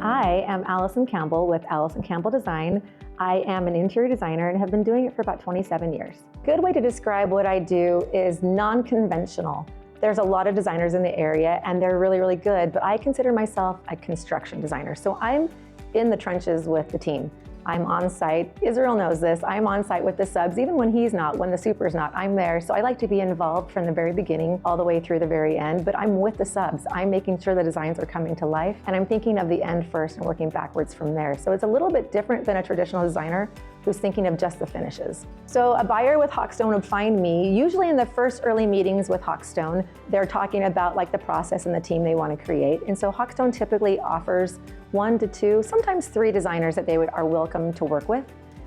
I am Allison Campbell with Allison Campbell Design. I am an interior designer and have been doing it for about 27 years. Good way to describe what I do is non-conventional. There's a lot of designers in the area and they're really, really good, but I consider myself a construction designer. So I'm in the trenches with the team. I'm on site. Israel knows this. I'm on site with the subs, even when he's not, when the super's not, I'm there. So I like to be involved from the very beginning all the way through the very end, but I'm with the subs. I'm making sure the designs are coming to life and I'm thinking of the end first and working backwards from there. So it's a little bit different than a traditional designer who's thinking of just the finishes. So a buyer with Hawkstone would find me, usually in the first early meetings with Hawkstone, they're talking about like the process and the team they want to create. And so Hawkstone typically offers 1 to 2, sometimes 3 designers that they are welcome to work with.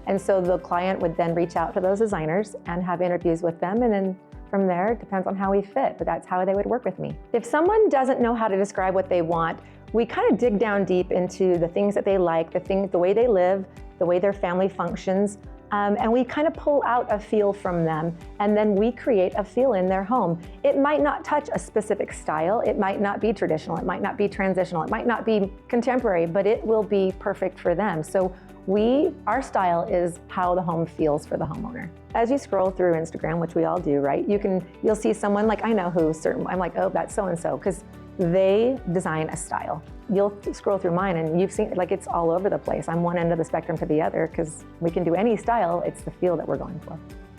And so the client would then reach out to those designers and have interviews with them. And then from there, it depends on how we fit, but that's how they would work with me. If someone doesn't know how to describe what they want, we kind of dig down deep into the things that they like, the way they live, the way their family functions, and we kind of pull out a feel from them, and then we create a feel in their home. It might not touch a specific style, it might not be traditional, it might not be transitional, it might not be contemporary, but it will be perfect for them. So our style is how the home feels for the homeowner. As you scroll through Instagram, which we all do, right? You'll see someone like, I know who certain, I'm like, oh, that's so-and-so, because they design a style. You'll scroll through mine and you've seen, like, it's all over the place. I'm one end of the spectrum to the other because we can do any style, it's the feel that we're going for.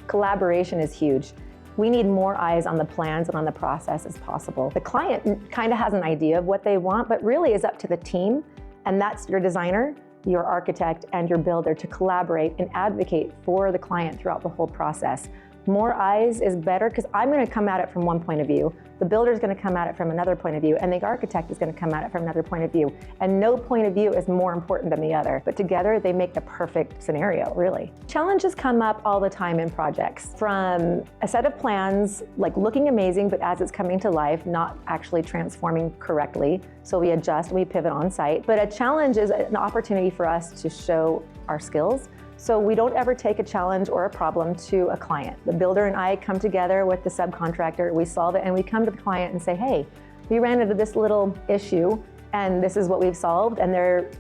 Collaboration is huge. We need more eyes on the plans and on the process as possible. The client kind of has an idea of what they want, but really is up to the team, and that's your designer, your architect, and your builder to collaborate and advocate for the client throughout the whole process. More eyes is better because I'm going to come at it from one point of view, the builder is going to come at it from another point of view, and the architect is going to come at it from another point of view. And no point of view is more important than the other, but together they make the perfect scenario, really. Challenges come up all the time in projects, from a set of plans, like looking amazing, but as it's coming to life, not actually transforming correctly. So we adjust, we pivot on site. But a challenge is an opportunity for us to show our skills. So we don't ever take a challenge or a problem to a client. The builder and I come together with the subcontractor, we solve it, and we come to the client and say, hey, we ran into this little issue and this is what we've solved, and they're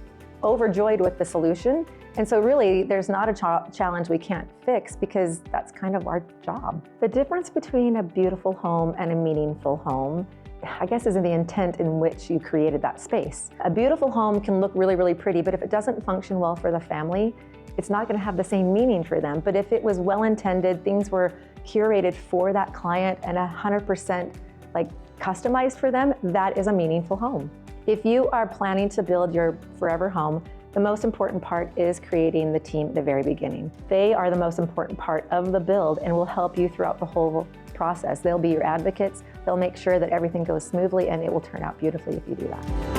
overjoyed with the solution. And so really, there's not a challenge we can't fix because that's kind of our job. The difference between a beautiful home and a meaningful home, I guess, is in the intent in which you created that space. A beautiful home can look really, really pretty, but if it doesn't function well for the family, it's not going to have the same meaning for them. But if it was well-intended, things were curated for that client and 100% like customized for them, that is a meaningful home. If you are planning to build your forever home, the most important part is creating the team at the very beginning. They are the most important part of the build and will help you throughout the whole process. They'll be your advocates. They'll make sure that everything goes smoothly and it will turn out beautifully if you do that.